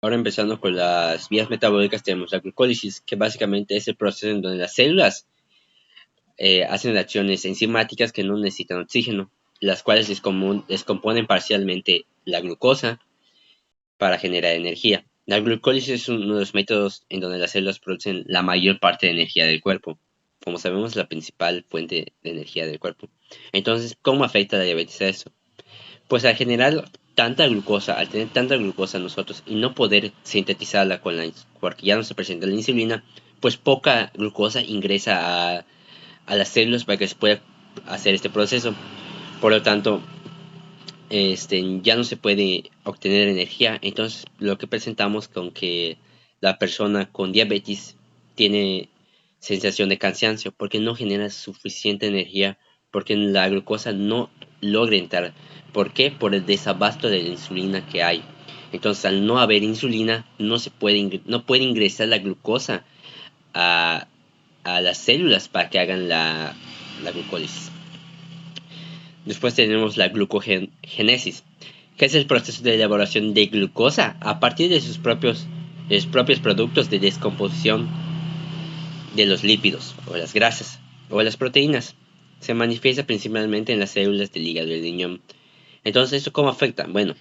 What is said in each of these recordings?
Ahora empezando con las vías metabólicas tenemos la glucólisis, que básicamente es el proceso en donde las células hacen reacciones enzimáticas que no necesitan oxígeno, las cuales descomponen parcialmente la glucosa para generar energía. La glucólisis es uno de los métodos en donde las células producen la mayor parte de energía del cuerpo. Como sabemos, es la principal fuente de energía del cuerpo. Entonces, ¿cómo afecta la diabetes a eso? Pues al generar tanta glucosa, al tener tanta glucosa nosotros y no poder sintetizarla porque ya no se presenta la insulina, pues poca glucosa ingresa a las células para que se pueda hacer este proceso. Por lo tanto, ya no se puede obtener energía. Entonces, lo que presentamos con que la persona con diabetes tiene sensación de cansancio porque no genera suficiente energía, porque la glucosa no logra entrar. ¿Por qué? Por el desabasto de la insulina que hay. Entonces, al no haber insulina, no puede ingresar la glucosa a, a las células para que hagan la glucólisis. Después tenemos la glucogénesis, que es el proceso de elaboración de glucosa a partir de sus propios productos de descomposición de los lípidos o las grasas o las proteínas. Se manifiesta principalmente en las células del hígado y el riñón. Entonces, ¿esto cómo afecta? Bueno,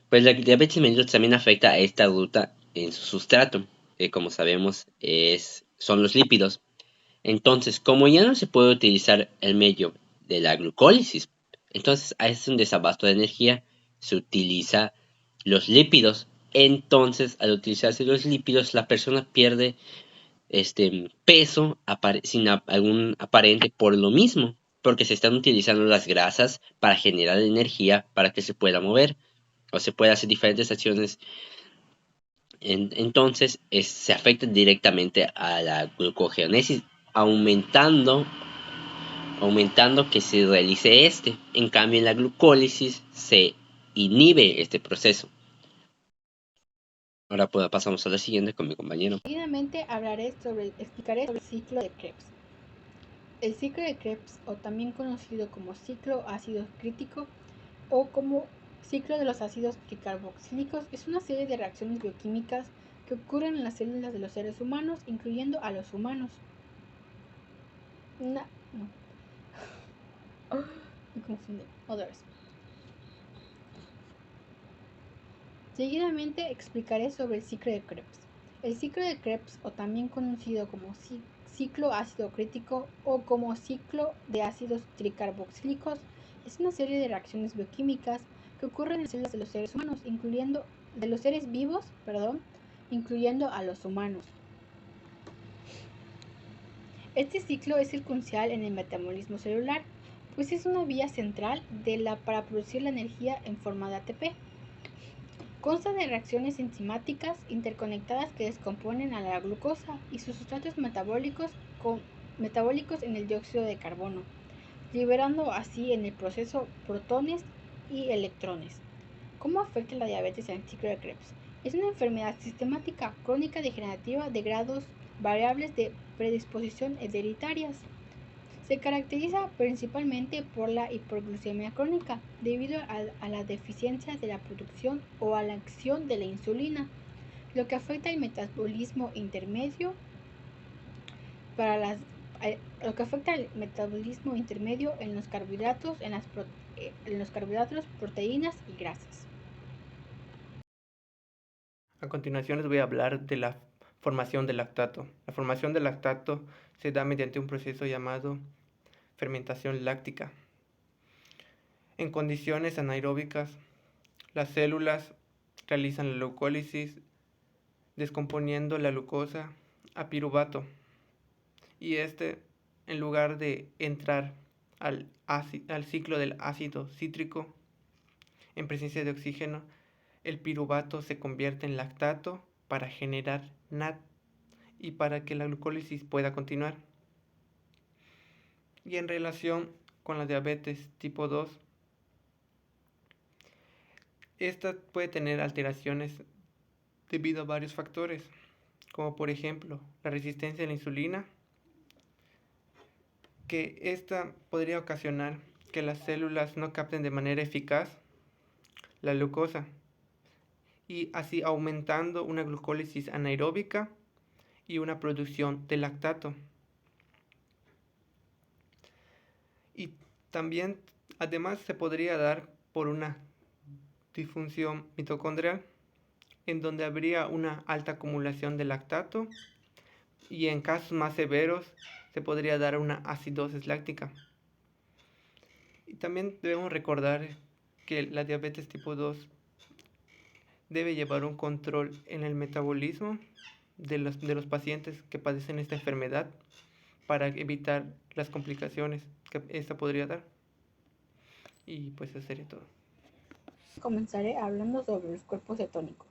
pues la diabetes mellitus también afecta a esta ruta en su sustrato, que como sabemos son los lípidos. Entonces, como ya no se puede utilizar el medio de la glucólisis, entonces es un desabasto de energía, se utiliza los lípidos. Entonces, al utilizarse los lípidos, la persona pierde peso sin algún aparente por lo mismo, porque se están utilizando las grasas para generar energía para que se pueda mover o se pueda hacer diferentes acciones. Entonces, se afecta directamente a la glucogénesis, aumentando que se realice este. En cambio, en la glucólisis se inhibe este proceso. Ahora pues, pasamos a la siguiente con mi compañero. Seguidamente explicaré sobre el ciclo de Krebs. El ciclo de Krebs, o también conocido como ciclo ácido crítico o como ciclo de los ácidos tricarboxílicos, es una serie de reacciones bioquímicas que ocurren en las células de los seres humanos, incluyendo a los humanos. No. Me confundí. Otra vez. Seguidamente explicaré sobre el ciclo de Krebs. El ciclo de Krebs, o también conocido como ciclo ácido crítico o como ciclo de ácidos tricarboxílicos, es una serie de reacciones bioquímicas que ocurren en las células de los seres humanos, de los seres vivos, incluyendo a los humanos. Este ciclo es circunstancial en el metabolismo celular, pues es una vía central para producir la energía en forma de ATP. Consta de reacciones enzimáticas interconectadas que descomponen a la glucosa y sus sustratos metabólicos en el dióxido de carbono, liberando así en el proceso protones y electrones. ¿Cómo afecta la diabetes al ciclo de Krebs? Es una enfermedad sistemática crónica degenerativa de grados variables de predisposición hereditarias. Se caracteriza principalmente por la hiperglucemia crónica, debido a la deficiencia de la producción o a la acción de la insulina, lo que afecta el metabolismo intermedio para las lo que afecta el metabolismo intermedio en los carbohidratos, proteínas y grasas. A continuación les voy a hablar de la formación del lactato. La formación del lactato se da mediante un proceso llamado fermentación láctica. En condiciones anaeróbicas, las células realizan la glucólisis descomponiendo la glucosa a piruvato, y en lugar de entrar al ciclo del ácido cítrico en presencia de oxígeno, el piruvato se convierte en lactato para generar NAD y para que la glucólisis pueda continuar. Y en relación con la diabetes tipo 2, esta puede tener alteraciones debido a varios factores, como por ejemplo la resistencia a la insulina, que esta podría ocasionar que las células no capten de manera eficaz la glucosa y así aumentando una glucólisis anaeróbica y una producción de lactato. Y también, además, se podría dar por una disfunción mitocondrial, en donde habría una alta acumulación de lactato y en casos más severos se podría dar una acidosis láctica. Y también debemos recordar que la diabetes tipo 2 debe llevar un control en el metabolismo de los pacientes que padecen esta enfermedad para evitar las complicaciones que esta podría dar. Y pues eso sería todo. Comenzaré hablando sobre los cuerpos cetónicos.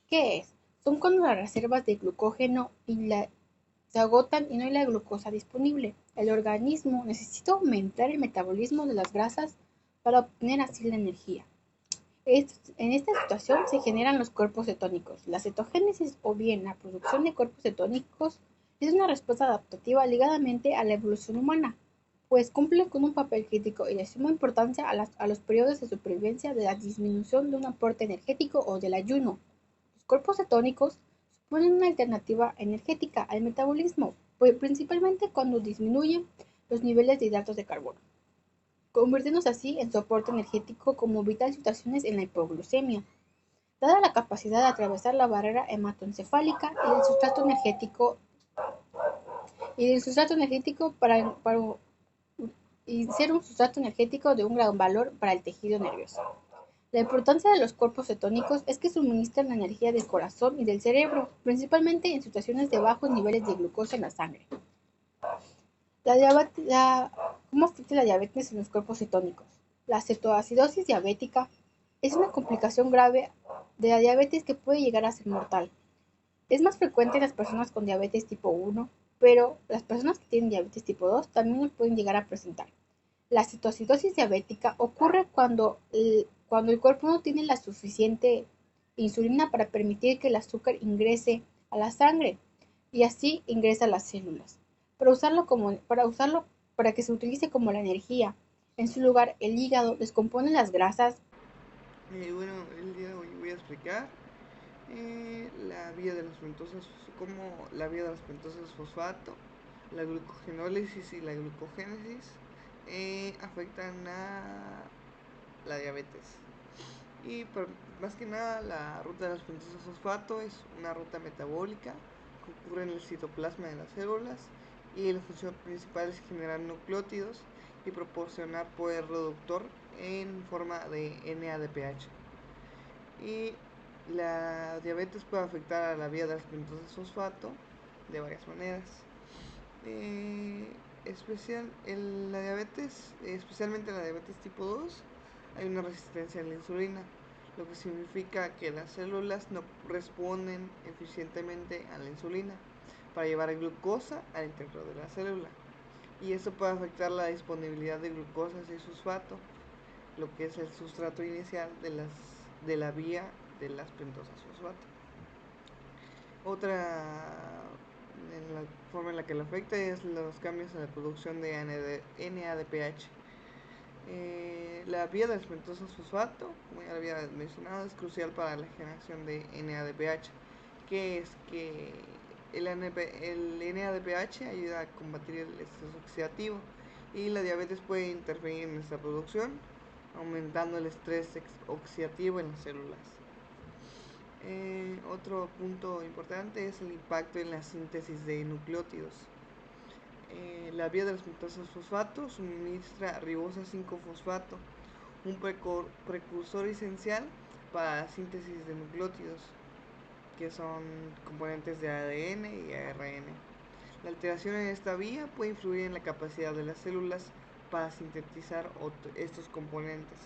¿Qué es? Son cuando las reservas de glucógeno se agotan y no hay la glucosa disponible. El organismo necesita aumentar el metabolismo de las grasas para obtener así la energía. En esta situación se generan los cuerpos cetónicos. La cetogénesis o bien la producción de cuerpos cetónicos es una respuesta adaptativa ligadamente a la evolución humana, pues cumple con un papel crítico y de suma importancia a los periodos de supervivencia de la disminución de un aporte energético o del ayuno. Los cuerpos cetónicos suponen una alternativa energética al metabolismo, pues principalmente cuando disminuyen los niveles de hidratos de carbono, convirtiéndose así en soporte energético como vital situaciones en la hipoglucemia. Dada la capacidad de atravesar la barrera hematoencefálica y del sustrato energético y ser un sustrato energético de un gran valor para el tejido nervioso. La importancia de los cuerpos cetónicos es que suministran la energía del corazón y del cerebro, principalmente en situaciones de bajos niveles de glucosa en la sangre. ¿Cómo afecta la diabetes en los cuerpos cetónicos? La cetoacidosis diabética es una complicación grave de la diabetes que puede llegar a ser mortal. Es más frecuente en las personas con diabetes tipo 1, pero las personas que tienen diabetes tipo 2 también lo pueden llegar a presentar. La cetoacidosis diabética ocurre cuando el cuerpo no tiene la suficiente insulina para permitir que el azúcar ingrese a la sangre y así ingresa a las células. Para que se utilice como la energía. En su lugar, el hígado descompone las grasas. Bueno, el día de hoy voy a explicar la vía de las pentosas, como la vía de las pentosas fosfato, la glucogenólisis y la glucogénesis afectan a la diabetes. Y más que nada, la ruta de las pentosas fosfato es una ruta metabólica que ocurre en el citoplasma de las células y la función principal es generar nucleótidos y proporcionar poder reductor en forma de NADPH. Y la diabetes puede afectar a la vía de las pentosas fosfato de varias maneras. La diabetes, especialmente la diabetes tipo 2, hay una resistencia a la insulina, lo que significa que las células no responden eficientemente a la insulina para llevar glucosa al interior de la célula. Y eso puede afectar la disponibilidad de glucosas y fosfato, lo que es el sustrato inicial de la vía de las pentosas fosfato. Otra en la forma en la que lo afecta es los cambios en la producción de NADPH. La vía de las pentosas fosfato, como ya había mencionado, es crucial para la generación de NADPH, que es que el NADPH ayuda a combatir el estrés oxidativo y la diabetes puede interferir en esta producción, aumentando el estrés oxidativo en las células. Otro punto importante es el impacto en la síntesis de nucleótidos. La vía de las pentosas fosfato suministra ribosa 5-fosfato, un precursor esencial para la síntesis de nucleótidos, que son componentes de ADN y ARN. La alteración en esta vía puede influir en la capacidad de las células para sintetizar estos componentes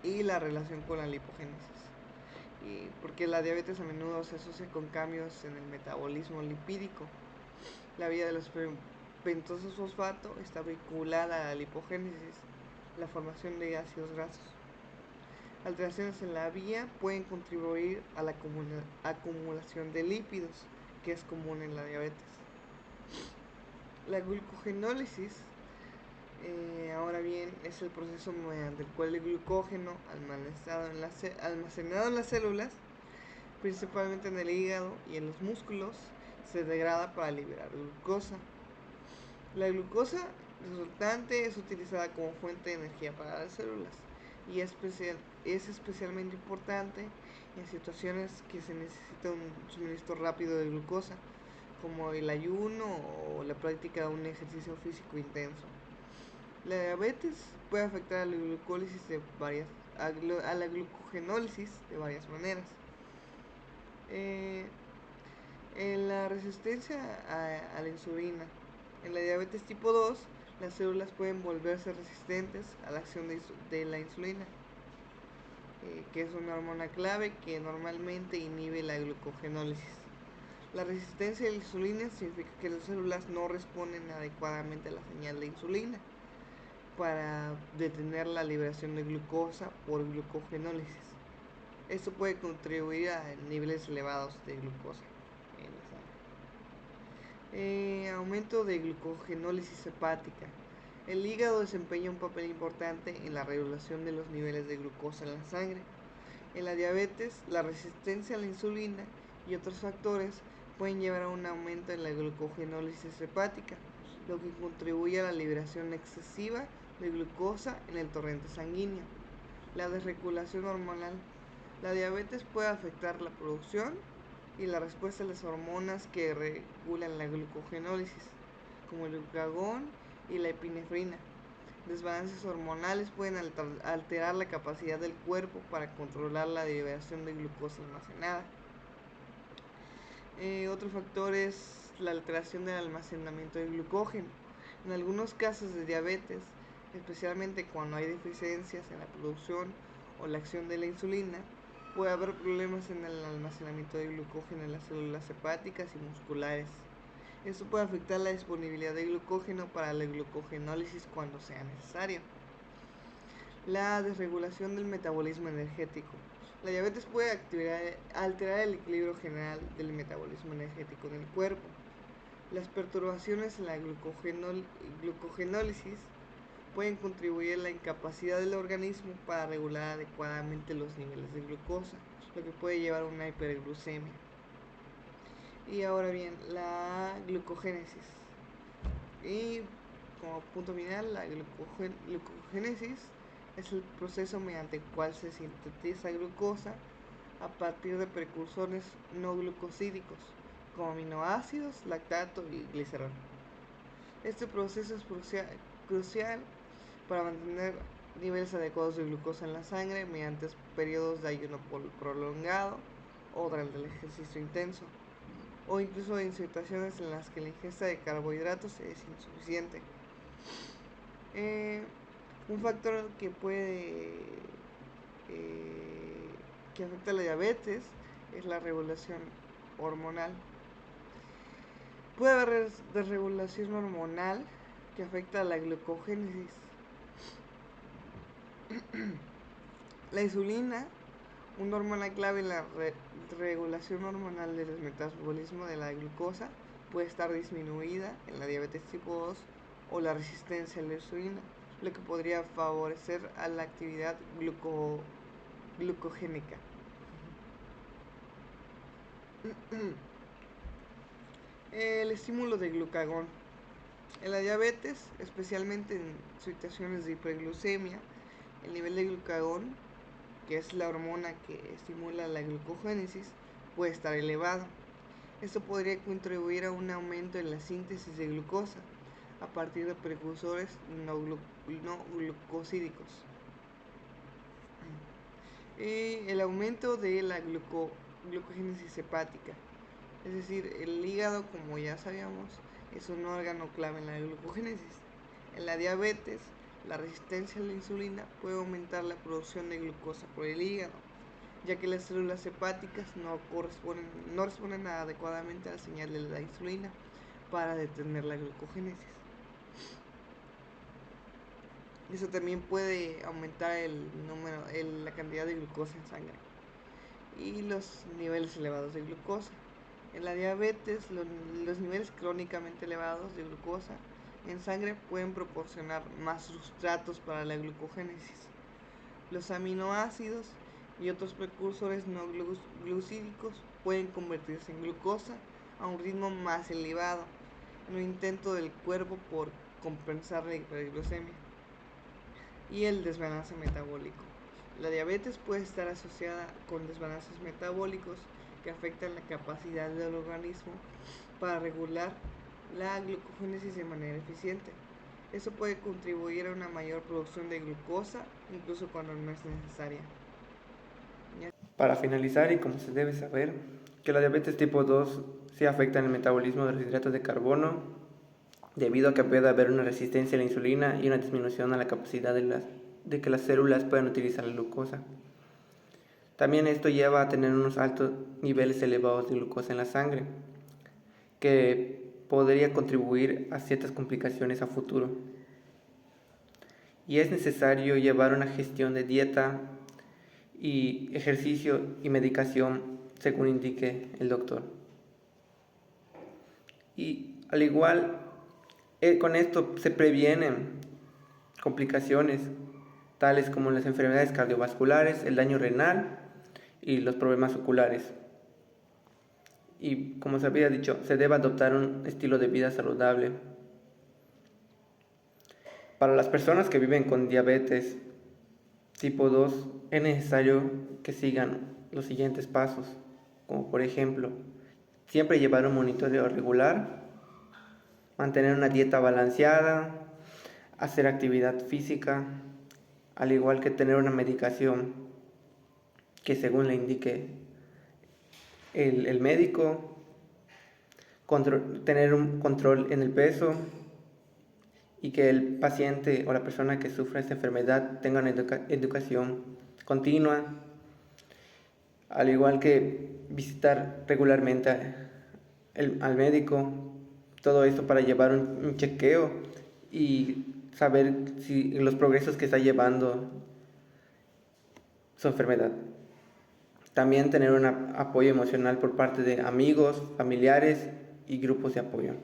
y la relación con la lipogénesis. Porque la diabetes a menudo se asocia con cambios en el metabolismo lipídico. La vía de los pentosas fosfato está vinculada a la lipogénesis, la formación de ácidos grasos. Alteraciones en la vía pueden contribuir a la acumulación de lípidos, que es común en la diabetes. La glucogenólisis Ahora bien, es el proceso mediante el cual el glucógeno almacenado en las células, principalmente en el hígado y en los músculos, se degrada para liberar glucosa. La glucosa resultante es utilizada como fuente de energía para las células y es especialmente importante en situaciones que se necesita un suministro rápido de glucosa, como el ayuno o la práctica de un ejercicio físico intenso. La diabetes puede afectar a la glucogenólisis de varias maneras. En la resistencia a la insulina. En la diabetes tipo 2, las células pueden volverse resistentes a la acción de la insulina, que es una hormona clave que normalmente inhibe la glucogenólisis. La resistencia a la insulina significa que las células no responden adecuadamente a la señal de insulina para detener la liberación de glucosa por glucogenólisis. Esto puede contribuir a niveles elevados de glucosa en la sangre. Aumento de glucogenólisis hepática. El hígado desempeña un papel importante en la regulación de los niveles de glucosa en la sangre. En la diabetes, la resistencia a la insulina y otros factores pueden llevar a un aumento en la glucogenólisis hepática, lo que contribuye a la liberación excesiva de glucosa en el torrente sanguíneo. La desregulación hormonal. La diabetes puede afectar la producción y la respuesta a las hormonas que regulan la glucogenólisis, como el glucagón y la epinefrina. Desbalances hormonales pueden alterar la capacidad del cuerpo para controlar la liberación de glucosa almacenada. Otro factor es la alteración del almacenamiento de glucógeno. En algunos casos de diabetes, especialmente cuando hay deficiencias en la producción o la acción de la insulina, puede haber problemas en el almacenamiento de glucógeno en las células hepáticas y musculares. Esto puede afectar la disponibilidad de glucógeno para la glucogenólisis cuando sea necesario. La desregulación del metabolismo energético. La diabetes puede alterar el equilibrio general del metabolismo energético en el cuerpo. Las perturbaciones en la glucogenólisis pueden contribuir a la incapacidad del organismo para regular adecuadamente los niveles de glucosa, lo que puede llevar a una hiperglucemia. Y ahora bien, la glucogénesis. Y como punto final, la glucogénesis es el proceso mediante el cual se sintetiza glucosa a partir de precursores no glucosídicos, como aminoácidos, lactato y glicerol. Este proceso es crucial para mantener niveles adecuados de glucosa en la sangre mediante periodos de ayuno prolongado o durante el ejercicio intenso, o incluso en situaciones en las que la ingesta de carbohidratos es insuficiente. Un factor que que afecta a la diabetes es la regulación hormonal. Puede haber desregulación hormonal que afecta a la glucogénesis. La insulina, una hormona clave en la regulación hormonal del metabolismo de la glucosa, puede estar disminuida en la diabetes tipo 2 o la resistencia a la insulina, lo que podría favorecer a la actividad glucogénica. El estímulo de glucagón. En la diabetes, especialmente en situaciones de hiperglucemia, el nivel de glucagón, que es la hormona que estimula la glucogénesis, puede estar elevado. Esto podría contribuir a un aumento en la síntesis de glucosa a partir de precursores no glucosídicos. El aumento de la glucogénesis hepática. Es decir, el hígado, como ya sabíamos, es un órgano clave en la glucogénesis. En la diabetes, la resistencia a la insulina puede aumentar la producción de glucosa por el hígado, ya que las células hepáticas no responden adecuadamente a la señal de la insulina para detener la glucogénesis. Eso también puede aumentar la cantidad de glucosa en sangre y los niveles elevados de glucosa. En la diabetes, los niveles crónicamente elevados de glucosa en sangre pueden proporcionar más sustratos para la glucogénesis. Los aminoácidos y otros precursores no glucídicos pueden convertirse en glucosa a un ritmo más elevado, en un intento del cuerpo por compensar la hiperglucemia y el desbalance metabólico. La diabetes puede estar asociada con desbalances metabólicos que afectan la capacidad del organismo para regular la glucogénesis de manera eficiente. Eso puede contribuir a una mayor producción de glucosa, incluso cuando no es necesaria. Para finalizar, y como se debe saber, que la diabetes tipo 2 sí afecta en el metabolismo de los hidratos de carbono, debido a que puede haber una resistencia a la insulina y una disminución a la capacidad de que las células puedan utilizar la glucosa. También esto lleva a tener unos altos niveles elevados de glucosa en la sangre, que podría contribuir a ciertas complicaciones a futuro. Y es necesario llevar una gestión de dieta y ejercicio y medicación según indique el doctor. Y al igual, con esto se previenen complicaciones tales como las enfermedades cardiovasculares, el daño renal y los problemas oculares. Y como se había dicho, se debe adoptar un estilo de vida saludable. Para las personas que viven con diabetes tipo 2 es necesario que sigan los siguientes pasos, como por ejemplo, siempre llevar un monitoreo regular, mantener una dieta balanceada, hacer actividad física, al igual que tener una medicación que según le indique el médico, tener un control en el peso y que el paciente o la persona que sufre esta enfermedad tenga una educación continua, al igual que visitar regularmente al médico, todo esto para llevar un chequeo y saber si los progresos que está llevando su enfermedad. También tener un apoyo emocional por parte de amigos, familiares y grupos de apoyo.